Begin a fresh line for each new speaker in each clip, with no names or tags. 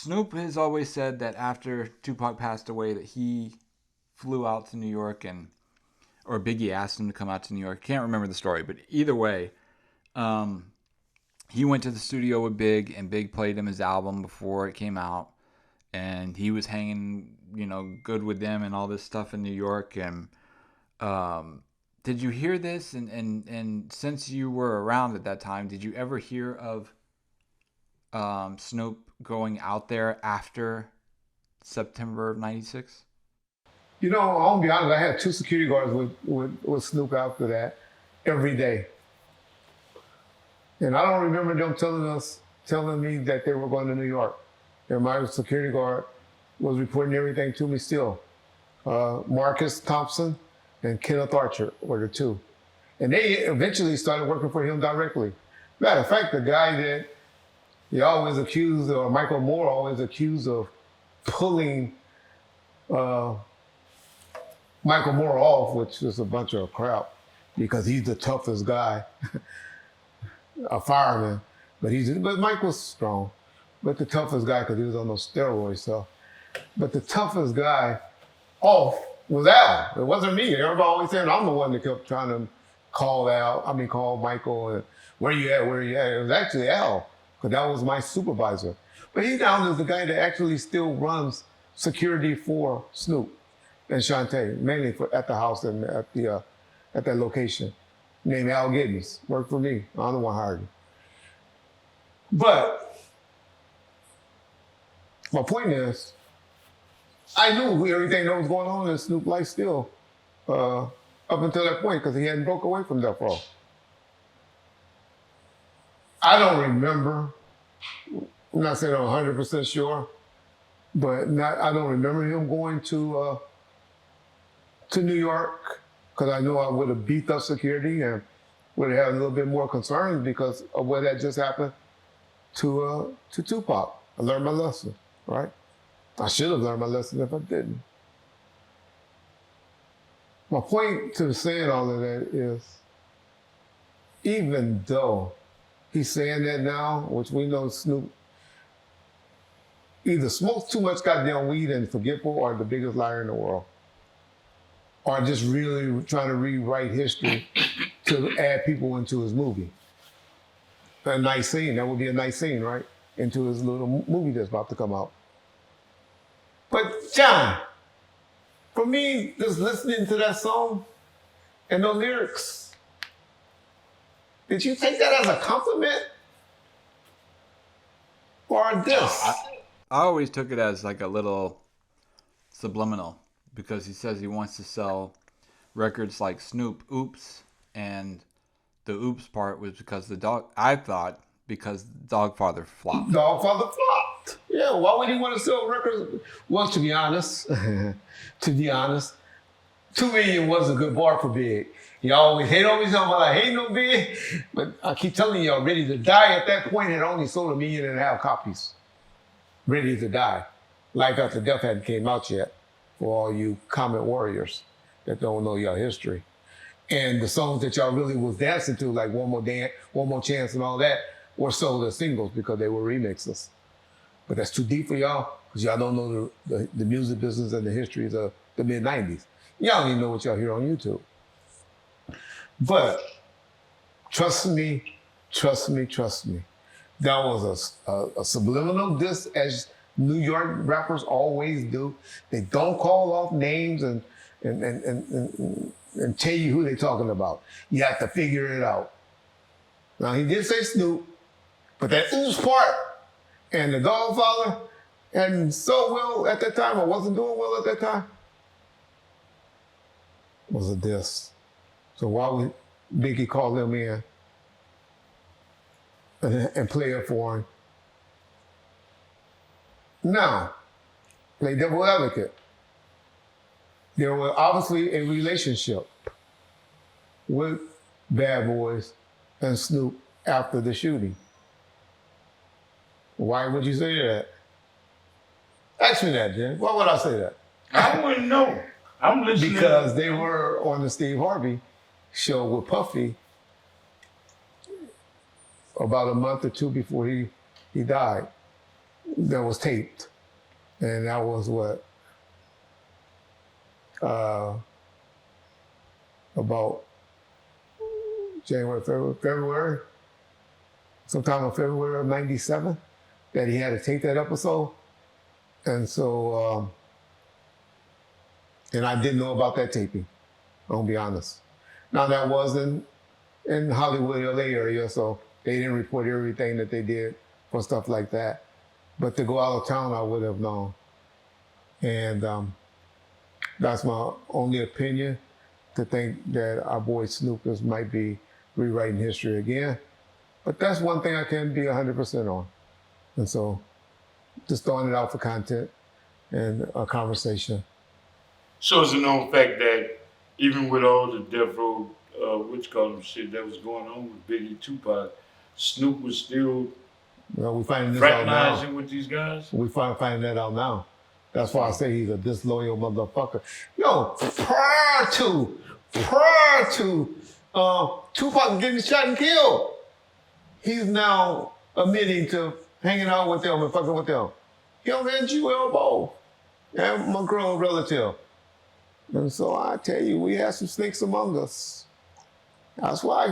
Snoop has always said that after Tupac passed away that he flew out to New York or Biggie asked him to come out to New York. Can't remember the story, but either way, um, he went to the studio with Big, and Big played him his album before it came out, and he was hanging, good with them and all this stuff in New York. And did you hear this? And since you were around at that time, did you ever hear of Snoop going out there after September of '96?
I'll be honest, I had two security guards with Snoop after that every day. And I don't remember them telling me that they were going to New York. And my security guard was reporting everything to me still. Marcus Thompson and Kenneth Archer were the two. And they eventually started working for him directly. Matter of fact, the guy that he always accused, or Michael Moore always accused of pulling Michael Moore off, which is a bunch of crap, because he's the toughest guy, a fireman. But Mike was strong, but the toughest guy because he was on those steroids. So, but the toughest guy off was Al. It wasn't me. Everybody always saying I'm the one that kept trying to call Michael and where you at? It was actually Al, because that was my supervisor. But he's down as the guy that actually still runs security for Snoop and Shantae, mainly at the house and at that location. Named Al Giddens, worked for me. I'm the one hired him. But my point is, I knew everything that was going on in Snoop's life still, up until that point, because he hadn't broke away from that far. I don't remember. I'm not saying I'm 100% sure, but I don't remember him going to New York, because I know I would have beat up security and would have had a little bit more concerns because of what had just happened to Tupac. I learned my lesson, right? I should have learned my lesson if I didn't. My point to saying all of that is, even though he's saying that now, which we know Snoop either smokes too much goddamn weed and forgetful, or the biggest liar in the world, or just really trying to rewrite history to add people into his movie. A nice scene, that would be a nice scene, right? Into his little movie that's about to come out. But John, for me, just listening to that song and the lyrics, did you take that as a compliment or a diss?
I always took it as like a little subliminal, because he says he wants to sell records like Snoop Oops, and the Oops part was because the Dogfather flopped.
Dogfather flopped. Yeah, why would he want to sell records? Well, to be honest, $2 million was a good bar for Big. He always hate on me, talking about I hate no Big, but I keep telling y'all, Ready to Die at that point had only sold 1.5 million copies. Ready to Die. Life After Death hadn't came out yet, for all you comment warriors that don't know your history. And the songs that y'all really was dancing to, like One More Chance and all that, were sold as singles because they were remixes. But that's too deep for y'all, because y'all don't know the music business and the histories of the mid-90s. Y'all don't even know what y'all hear on YouTube. But trust me. That was a subliminal diss, as New York rappers always do. They don't call off names and tell you who they're talking about. You have to figure it out. Now, he did say Snoop, but that oops part and the Dogfather and so well at that time, or wasn't doing well at that time, was a diss. So why would Biggie call them in and play it for him? Now, play devil advocate. There was obviously a relationship with Bad Boys and Snoop after the shooting. Why would you say that? Ask me that, Jen. Why would I say that?
I wouldn't know. I'm listening.
Because they were on the Steve Harvey show with Puffy about a month or two before he died. that was taped. And that was what? About January, February, sometime in February of '97, that he had to tape that episode. And so, and I didn't know about that taping, I'll be honest. Now that wasn't in Hollywood, LA area, so they didn't report everything that they did for stuff like that. But to go out of town, I would have known. And that's my only opinion, to think that our boy Snoop might be rewriting history again. But that's one thing I can be 100% on. And so just throwing it out for content and a conversation.
So it's a known fact that even with all the death row, shit that was going on with Biggie, Tupac, Snoop was still
we finding this out now.
fraternizing with these guys?
We finding that out now. That's why I say he's a disloyal motherfucker. Yo, prior to Tupac getting shot and killed, he's now admitting to hanging out with them and fucking with them. Him and Jewel both. And my girl relative. And so I tell you, we have some snakes among us. That's why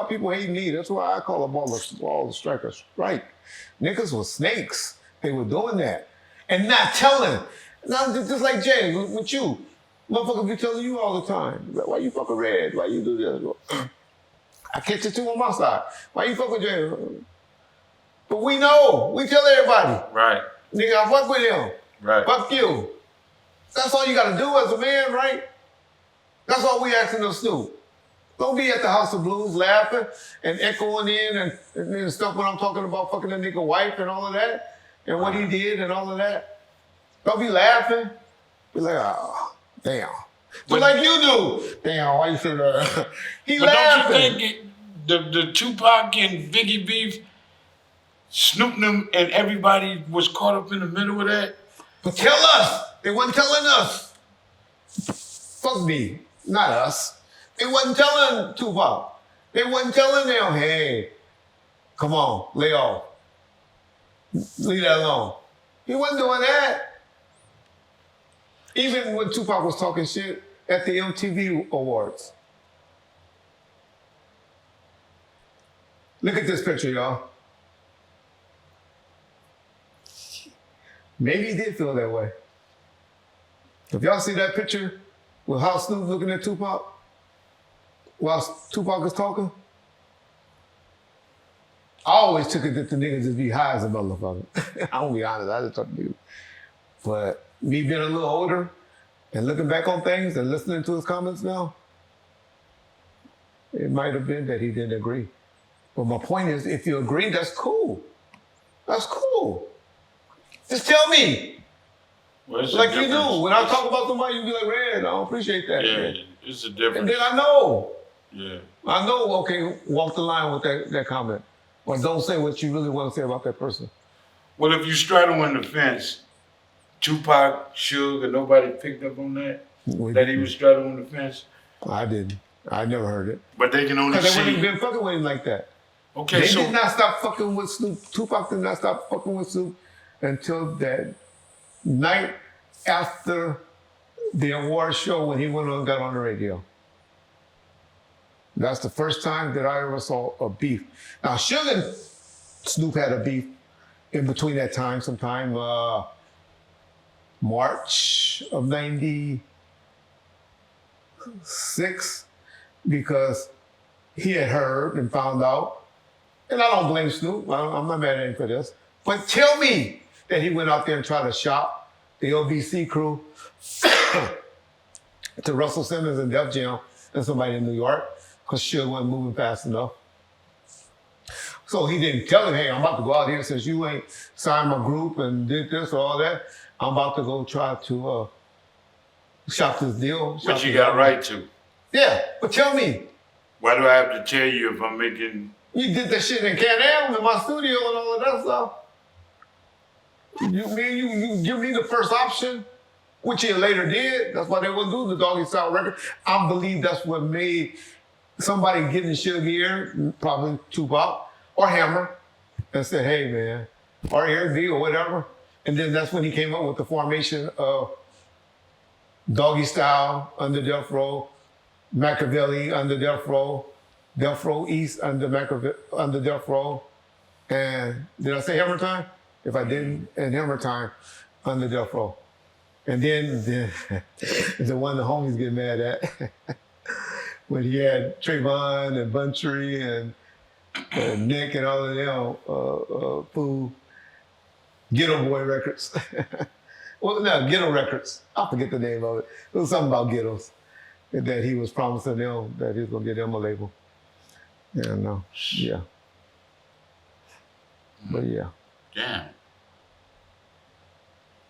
people hate me. That's why I call them all the strikers. Right. Niggas were snakes. They were doing that. And not telling. Not just like Jay, with you. Motherfuckers be telling you all the time. Why you fucking Red? Why you do this? I catch it too on my side. Why you fucking Jay? But we know. We tell everybody.
Right.
Nigga, I fuck with him.
Right.
Fuck you. That's all you gotta do as a man, right? That's all we asking of Snoop. Don't be at the House of Blues laughing and echoing in and stuff when I'm talking about fucking a nigga wife and all of that and what he did and all of that. Don't be laughing. Be like, oh, damn. But like you do. Damn, why you say that? He
but
laughing.
Don't you think the Tupac and Biggie beef, Snoop and everybody was caught up in the middle of that?
But tell us. They wasn't telling us. Fuck me, not us. They wasn't telling Tupac. They wasn't telling them, hey, come on, lay off. Leave that alone. He wasn't doing that. Even when Tupac was talking shit at the MTV Awards. Look at this picture, y'all. Maybe he did feel that way. If y'all see that picture with how Snoop looking at Tupac while Tupac is talking, I always took it that the niggas just be high as a motherfucker. I'm gonna be honest, I just talk to you. But me being a little older and looking back on things and listening to his comments now, it might have been that he didn't agree. But my point is, if you agree, that's cool. That's cool. Just tell me.
Well,
like you do. When I talk about somebody, you be like, Red, I don't appreciate that.
Yeah,
man.
it's a difference.
And then I know.
Yeah.
I know, okay, walk the line with that comment. Or don't say what you really want to say about that person.
Well, if you straddle in the fence, Tupac, Suge, and nobody picked up on that? That he was straddling the fence?
I didn't. I never heard it.
But they can only see...
Because they wouldn't have been fucking with him like that.
Okay,
they did not stop fucking with Snoop. Tupac did not stop fucking with Snoop until that night after the award show when he went on and got on the radio. That's the first time that I ever saw a beef. Now, Suge and Snoop had a beef in between that time, sometime March of '96, because he had heard and found out, and I don't blame Snoop, I'm not mad at him for this, but tell me that he went out there and tried to shop the OBC crew to Russell Simmons and Def Jam and somebody in New York, because Suge wasn't moving fast enough. So he didn't tell him, hey, I'm about to go out here since you ain't signed my group and did this or all that. I'm about to go try to shop this deal.
But you got right to.
Yeah, but tell me.
Why do I have to tell you if I'm making...
You did that shit in Can-Am in my studio and all of that stuff. You give me the first option, which he later did. That's why they wouldn't do the Doggy Style record. I believe that's what made somebody get in Suge ear, probably Tupac or Hammer, and said, hey man, or Airbnb or whatever. And then that's when he came up with the formation of Doggy Style under Death Row, Machiavelli under Death Row East under under Death Row, and did I say Hammer Time? If I didn't, and Hammer Time under Death Row. And then the one the homies get mad at, when he had Trayvon and Buntree and Nick and all of them, Pooh, Ghetto Boy Records. Well, no, Ghetto Records. I forget the name of it. It was something about ghettos that he was promising them that he was gonna get them a label. Yeah, no, yeah. But yeah.
Damn.